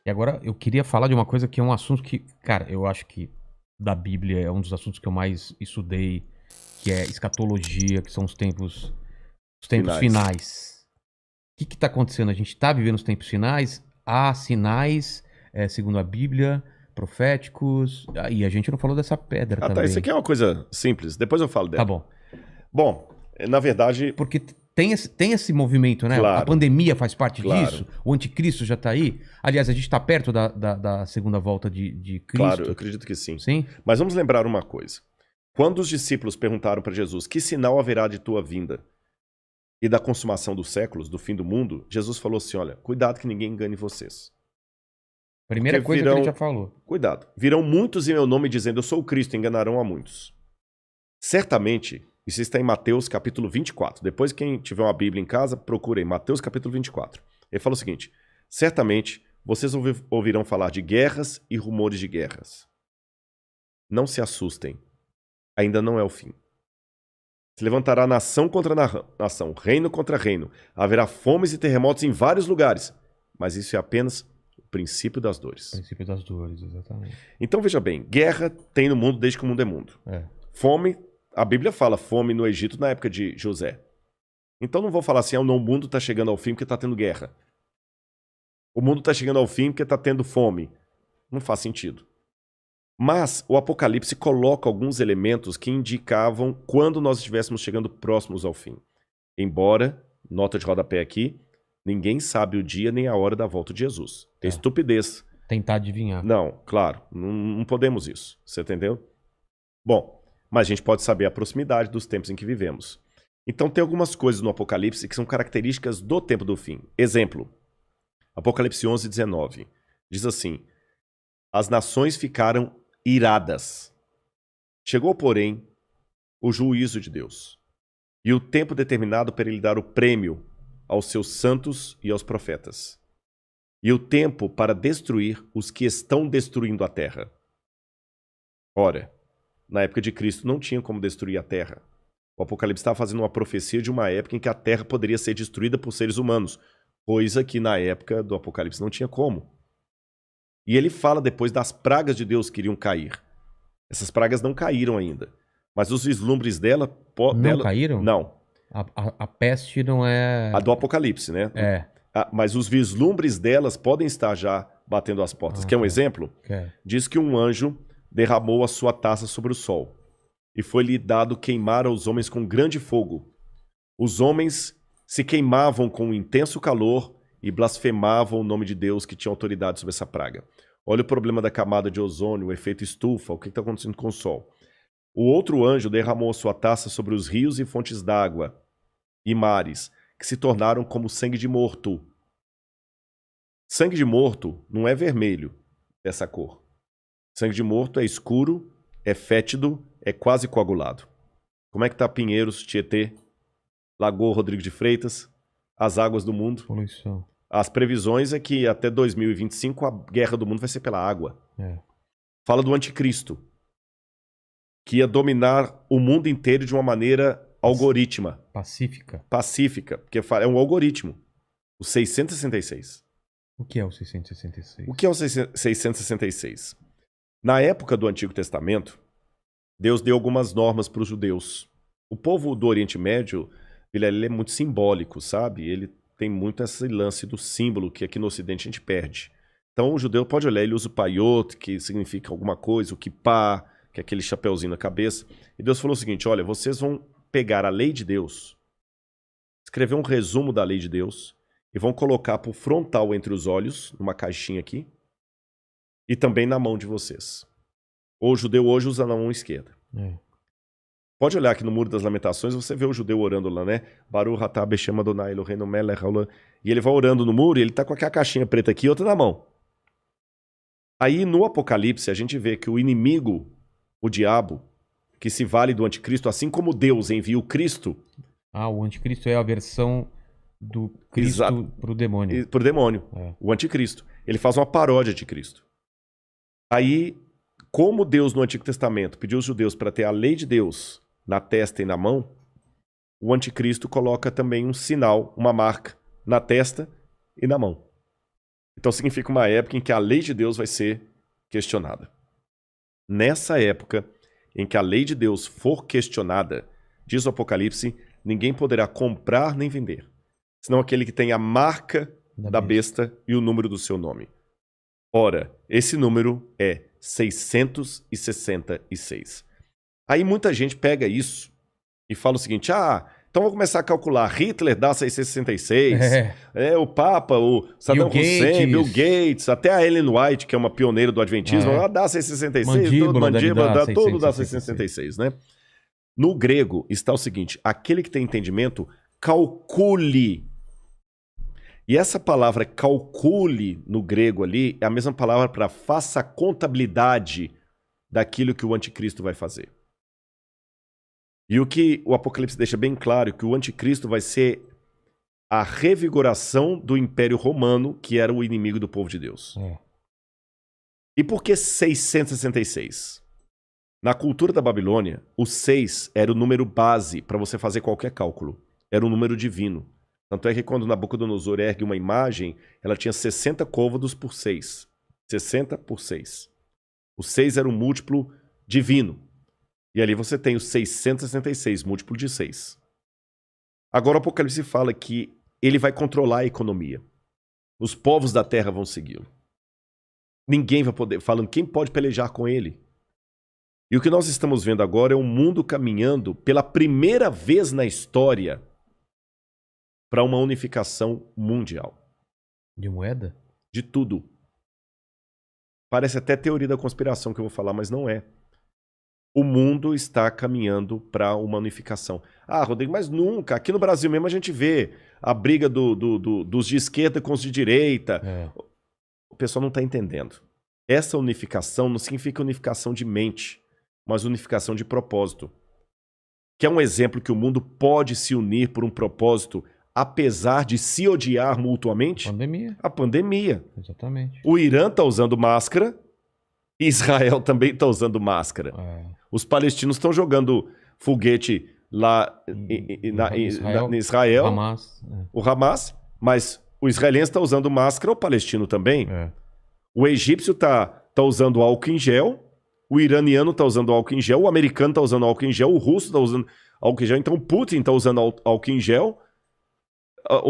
E agora eu queria falar de uma coisa que é um assunto que, cara, eu acho que da Bíblia é um dos assuntos que eu mais estudei, que é escatologia, que são os tempos Finais. finais. O que está acontecendo? A gente está vivendo os tempos finais, há sinais, segundo a Bíblia, proféticos, e a gente não falou dessa pedra Ah, tá. Isso também. aqui é uma coisa simples. Depois eu falo Tá dela. bom. Bom, na verdade, Porque tem esse movimento, né? A claro, pandemia faz parte claro, disso, o anticristo já está aí. Aliás, a gente está perto da segunda volta de claro, eu Cristo, acredito que sim. sim? Mas vamos lembrar uma coisa. Quando os discípulos perguntaram para Jesus que sinal haverá de tua vinda e da consumação dos séculos, do fim do mundo, Jesus falou assim: olha, cuidado que ninguém engane vocês. Porque Primeira coisa que ele já virão, falou. cuidado, virão muitos em meu nome dizendo eu sou o Cristo, enganarão a muitos. Certamente, isso está em Mateus capítulo 24. Depois, quem tiver uma Bíblia em casa, procure em Mateus capítulo 24. Ele fala o seguinte: certamente vocês ouvirão falar de guerras e rumores de guerras. Não se assustem, ainda não é o fim. Se levantará nação contra nação, reino contra reino. Haverá fomes e terremotos em vários lugares. Mas isso é apenas o princípio das dores. Princípio das dores, exatamente. Então veja bem, guerra tem no mundo desde que o mundo é mundo. É. Fome, a Bíblia fala fome no Egito na época de José. Então não vou falar assim, o mundo está chegando ao fim porque está tendo guerra. O mundo está chegando ao fim porque está tendo fome. Não faz sentido. Mas o Apocalipse coloca alguns elementos que indicavam quando nós estivéssemos chegando próximos ao fim. Embora, nota de rodapé aqui, ninguém sabe o dia nem a hora da volta de Jesus. É estupidez. Tentar adivinhar. Não, claro, não podemos isso. Você entendeu? Bom, mas a gente pode saber a proximidade dos tempos em que vivemos. Então tem algumas coisas no Apocalipse que são características do tempo do fim. Exemplo, Apocalipse 11, 19. Diz assim: as nações ficaram iradas. Chegou, porém, o juízo de Deus, e o tempo determinado para ele dar o prêmio aos seus santos e aos profetas, e o tempo para destruir os que estão destruindo a terra. Ora, na época de Cristo não tinha como destruir a terra. O Apocalipse estava fazendo uma profecia de uma época em que a terra poderia ser destruída por seres humanos, coisa que na época do Apocalipse não tinha como. E ele fala depois das pragas de Deus que iriam cair. Essas pragas não caíram ainda, mas os vislumbres dela... Não caíram? Não. A peste não é... A do Apocalipse, né? É. Mas os vislumbres delas podem estar já batendo as portas. Quer um tá. exemplo? Quer. Diz que um anjo derramou a sua taça sobre o sol, e foi-lhe dado queimar aos homens com grande fogo. Os homens se queimavam com um intenso calor e blasfemavam o nome de Deus que tinha autoridade sobre essa praga. Olha o problema da camada de ozônio, o efeito estufa, o que está acontecendo com o sol. O outro anjo derramou a sua taça sobre os rios e fontes d'água e mares, que se tornaram como sangue de morto. Sangue de morto não é vermelho, dessa cor. Sangue de morto é escuro, é fétido, é quase coagulado. Como é que tá Pinheiros, Tietê, Lagoa Rodrigo de Freitas, as águas do mundo? Poluição. As previsões é que até 2025 a guerra do mundo vai ser pela água. É. Fala do anticristo, que ia dominar o mundo inteiro de uma maneira algorítmica. Pacífica, porque é um algoritmo. O 666. O que é o 666? O que é o 666? Na época do Antigo Testamento, Deus deu algumas normas para os judeus. O povo do Oriente Médio, ele é muito simbólico, sabe? Ele tem muito esse lance do símbolo que aqui no Ocidente a gente perde. Então o judeu pode olhar, ele usa o paiot, que significa alguma coisa, o kippah, que é aquele chapeuzinho na cabeça. E Deus falou o seguinte: olha, vocês vão pegar a lei de Deus, escrever um resumo da lei de Deus e vão colocar por frontal entre os olhos, numa caixinha aqui, e também na mão de vocês. O judeu hoje usa na mão esquerda. Pode olhar aqui no Muro das Lamentações, você vê o judeu orando lá, né? Baruch atah Beshem Adonai Eloheinu melech haolam. E ele vai orando no muro e ele tá com aquela caixinha preta aqui e outra na mão. Aí no Apocalipse a gente vê que o inimigo, o diabo, que se vale do anticristo, assim como Deus envia o Cristo... o anticristo é a versão do Cristo pro demônio. Pro demônio, o anticristo. Ele faz uma paródia de Cristo. Aí, como Deus no Antigo Testamento pediu aos judeus para ter a lei de Deus na testa e na mão, o anticristo coloca também um sinal, uma marca, na testa e na mão. Então significa uma época em que a lei de Deus vai ser questionada. Nessa época em que a lei de Deus for questionada, diz o Apocalipse, ninguém poderá comprar nem vender, senão aquele que tem a marca da besta e o número do seu nome. Ora, esse número é 666. Aí muita gente pega isso e fala o seguinte, então vou começar a calcular, Hitler dá 666, o Papa, o Saddam Hussein, Bill Gates, até a Ellen White, que é uma pioneira do Adventismo, ela dá 666, mandíbula, todo dá 666, né? No grego está o seguinte, aquele que tem entendimento, calcule. E essa palavra calcule no grego ali é a mesma palavra para faça a contabilidade daquilo que o anticristo vai fazer. E o que o Apocalipse deixa bem claro é que o anticristo vai ser a revigoração do Império Romano, que era o inimigo do povo de Deus. E por que 666? Na cultura da Babilônia, o 6 era o número base para você fazer qualquer cálculo. Era um número divino. Tanto é que quando Nabucodonosor ergue uma imagem, ela tinha 60 côvados por 6. 60 por 6. O 6 era um múltiplo divino. E ali você tem o 666, múltiplo de 6. Agora o Apocalipse fala que ele vai controlar a economia. Os povos da terra vão segui-lo. Ninguém vai poder, falando quem pode pelejar com ele. E o que nós estamos vendo agora é o mundo caminhando pela primeira vez na história para uma unificação mundial. De moeda? De tudo. Parece até teoria da conspiração que eu vou falar, mas não é. O mundo está caminhando para uma unificação. Rodrigo, mas nunca. Aqui no Brasil mesmo a gente vê a briga dos de esquerda com os de direita. O pessoal não está entendendo. Essa unificação não significa unificação de mente, mas unificação de propósito. Que é um exemplo que o mundo pode se unir por um propósito, apesar de se odiar mutuamente? A pandemia. Exatamente. O Irã está usando máscara, Israel também está usando máscara. Os palestinos estão jogando foguete lá em Israel, o Hamas, mas o israelense está usando máscara, o palestino também. O egípcio está usando álcool em gel, o iraniano está usando álcool em gel, o americano está usando álcool em gel, o russo está usando álcool em gel, então o Putin está usando álcool em gel.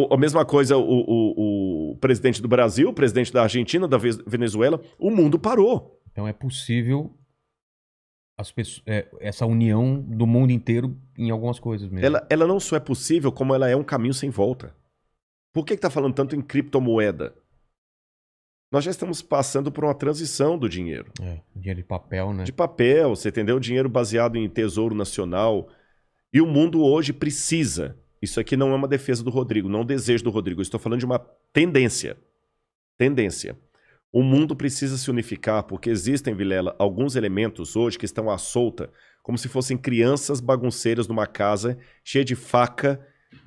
A mesma coisa o presidente do Brasil, o presidente da Argentina, da Venezuela, o mundo parou. Então é possível essa união do mundo inteiro em algumas coisas mesmo. Ela não só é possível, como ela é um caminho sem volta. Por que está falando tanto em criptomoeda? Nós já estamos passando por uma transição do dinheiro. Dinheiro de papel, né? De papel, você entendeu? Dinheiro baseado em tesouro nacional. E o mundo hoje precisa. Isso aqui não é uma defesa do Rodrigo, não é um desejo do Rodrigo. Eu estou falando de uma tendência. Tendência. O mundo precisa se unificar porque existem, Vilela, alguns elementos hoje que estão à solta, como se fossem crianças bagunceiras numa casa cheia de faca,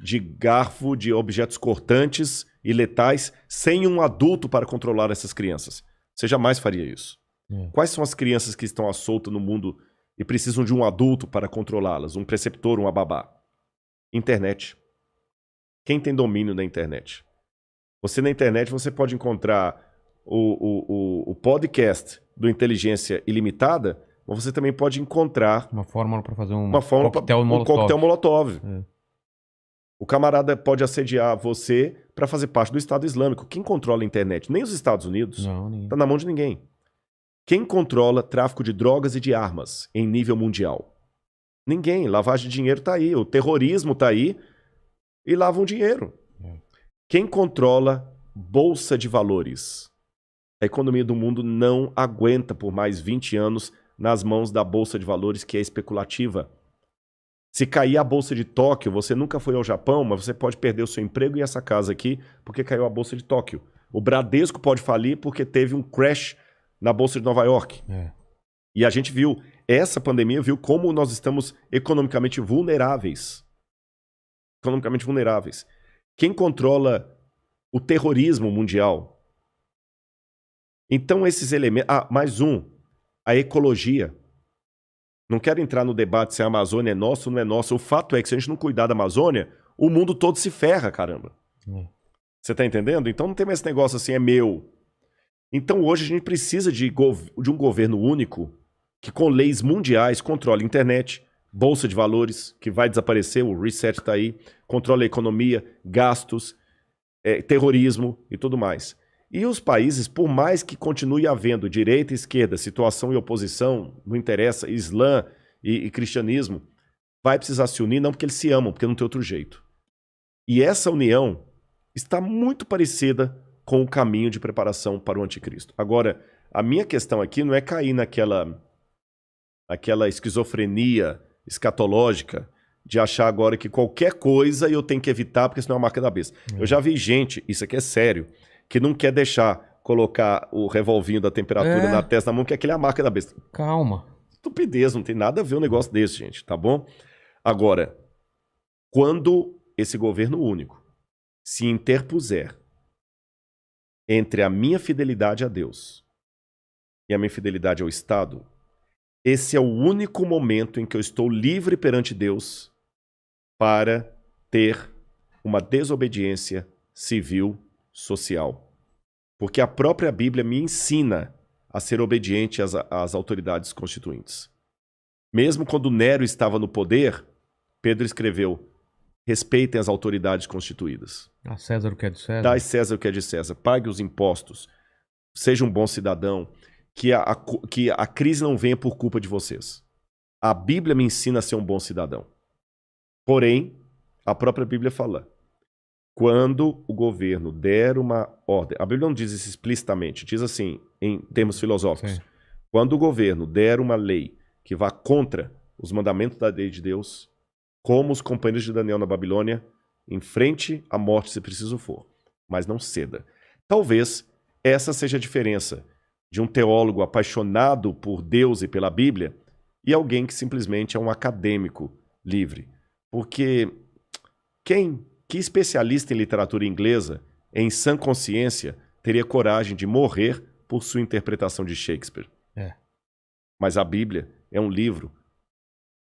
de garfo, de objetos cortantes e letais, sem um adulto para controlar essas crianças. Você jamais faria isso. Quais são as crianças que estão à solta no mundo e precisam de um adulto para controlá-las? Um preceptor, uma babá? Internet. Quem tem domínio da internet? Você na internet você pode encontrar o podcast do Inteligência Ilimitada, mas você também pode encontrar uma fórmula para fazer um coquetel molotov. O camarada pode assediar você para fazer parte do Estado Islâmico. Quem controla a internet? Nem os Estados Unidos. Está na mão de ninguém. Quem controla tráfico de drogas e de armas em nível mundial? Ninguém. Lavagem de dinheiro está aí. O terrorismo está aí e lavam dinheiro. Quem controla bolsa de valores? A economia do mundo não aguenta por mais 20 anos nas mãos da bolsa de valores que é especulativa. Se cair a bolsa de Tóquio, você nunca foi ao Japão, mas você pode perder o seu emprego e essa casa aqui porque caiu a bolsa de Tóquio. O Bradesco pode falir porque teve um crash na bolsa de Nova York. E a gente viu, essa pandemia viu como nós estamos economicamente vulneráveis. Economicamente vulneráveis. Quem controla o terrorismo mundial? Então esses elementos... mais um. A ecologia. Não quero entrar no debate se a Amazônia é nossa ou não é nossa. O fato é que se a gente não cuidar da Amazônia, o mundo todo se ferra, caramba. Você tá entendendo? Então não tem mais esse negócio assim, é meu. Então hoje a gente precisa de um governo único que com leis mundiais controle a internet, bolsa de valores, que vai desaparecer, o reset está aí, controle a economia, gastos, terrorismo e tudo mais. E os países, por mais que continue havendo direita e esquerda, situação e oposição, não interessa, Islã e cristianismo, vai precisar se unir, não porque eles se amam, porque não tem outro jeito. E essa união está muito parecida com o caminho de preparação para o anticristo. Agora, a minha questão aqui não é cair naquela esquizofrenia escatológica de achar agora que qualquer coisa eu tenho que evitar porque senão é uma marca da besta. Eu já vi gente, isso aqui é sério, que não quer deixar colocar o revolvinho da temperatura na testa da mão, que aquele é a marca da besta. Calma. Estupidez, não tem nada a ver um negócio desse, gente, tá bom? Agora, quando esse governo único se interpuser entre a minha fidelidade a Deus e a minha fidelidade ao Estado, esse é o único momento em que eu estou livre perante Deus para ter uma desobediência civil, social. Porque a própria Bíblia me ensina a ser obediente às autoridades constituintes. Mesmo quando Nero estava no poder, Pedro escreveu: respeitem as autoridades constituídas. A César o que é de César. Dai César o que é de César. Pague os impostos. Seja um bom cidadão. Que a crise não venha por culpa de vocês. A Bíblia me ensina a ser um bom cidadão. Porém, a própria Bíblia fala: quando o governo der uma ordem... A Bíblia não diz isso explicitamente. Diz assim, em termos filosóficos. Sim. Quando o governo der uma lei que vá contra os mandamentos da lei de Deus, como os companheiros de Daniel na Babilônia, enfrente a morte se preciso for, mas não ceda. Talvez essa seja a diferença de um teólogo apaixonado por Deus e pela Bíblia e alguém que simplesmente é um acadêmico livre. Porque que especialista em literatura inglesa, em sã consciência, teria coragem de morrer por sua interpretação de Shakespeare? Mas a Bíblia é um livro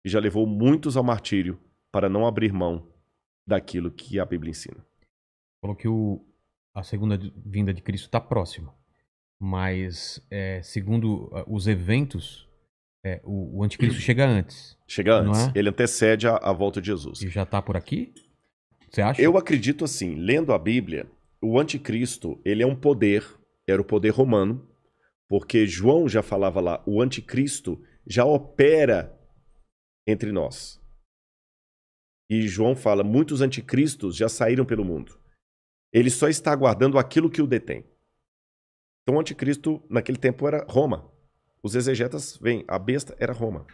que já levou muitos ao martírio para não abrir mão daquilo que a Bíblia ensina. Falou que a segunda vinda de Cristo está próxima. Mas, segundo os eventos, o anticristo chega antes. Chega antes. Não é? Ele antecede a volta de Jesus. E já está por aqui? Você acha? Eu acredito assim, lendo a Bíblia, o anticristo, ele é um poder, era o poder romano, porque João já falava lá, o anticristo já opera entre nós. E João fala, muitos anticristos já saíram pelo mundo. Ele só está aguardando aquilo que o detém. Então o anticristo naquele tempo era Roma. Os exegetas veem, a besta era Roma.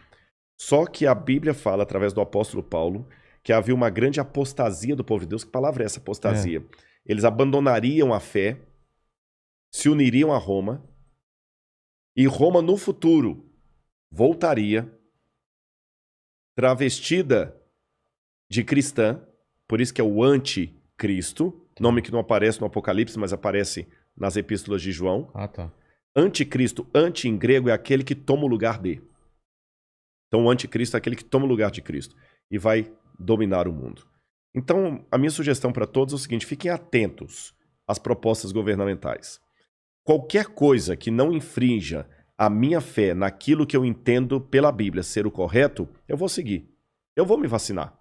Só que a Bíblia fala, através do apóstolo Paulo, que havia uma grande apostasia do povo de Deus. Que palavra é essa, apostasia? Eles abandonariam a fé, se uniriam a Roma, e Roma no futuro voltaria travestida de cristã, por isso que é o anticristo, nome que não aparece no Apocalipse, mas aparece nas epístolas de João. Ah, tá. Anticristo, anti em grego é aquele que toma o lugar de. Então o anticristo é aquele que toma o lugar de Cristo e vai dominar o mundo. Então a minha sugestão para todos é o seguinte, fiquem atentos às propostas governamentais. Qualquer coisa que não infrinja a minha fé naquilo que eu entendo pela Bíblia ser o correto, eu vou seguir. Eu vou me vacinar.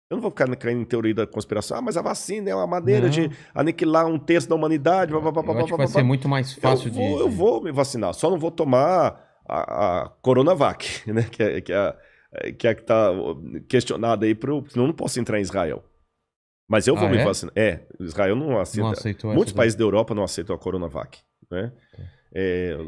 Eu não vou ficar caindo em teoria da conspiração. Ah, mas a vacina é uma maneira de aniquilar um terço da humanidade. Eu acho que vai ser muito mais fácil Eu vou me vacinar. Só não vou tomar a Coronavac, né? Que está questionada aí. Senão eu não posso entrar em Israel. Mas eu vou me vacinar. Israel não aceita. Não aceitou. Muitos países da Europa não aceitam a Coronavac. Né?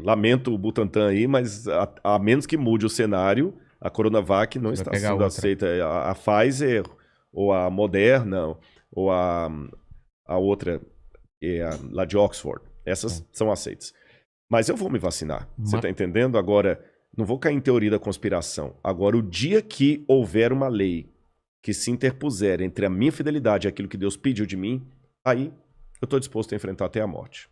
Lamento o Butantan aí, mas a menos que mude o cenário, a Coronavac não está sendo aceita. A Pfizer, ou a Moderna, ou a outra, lá de Oxford. Essas são aceitas. Mas eu vou me vacinar. Você está entendendo? Agora, não vou cair em teoria da conspiração. Agora, o dia que houver uma lei que se interpuser entre a minha fidelidade e aquilo que Deus pediu de mim, aí eu estou disposto a enfrentar até a morte.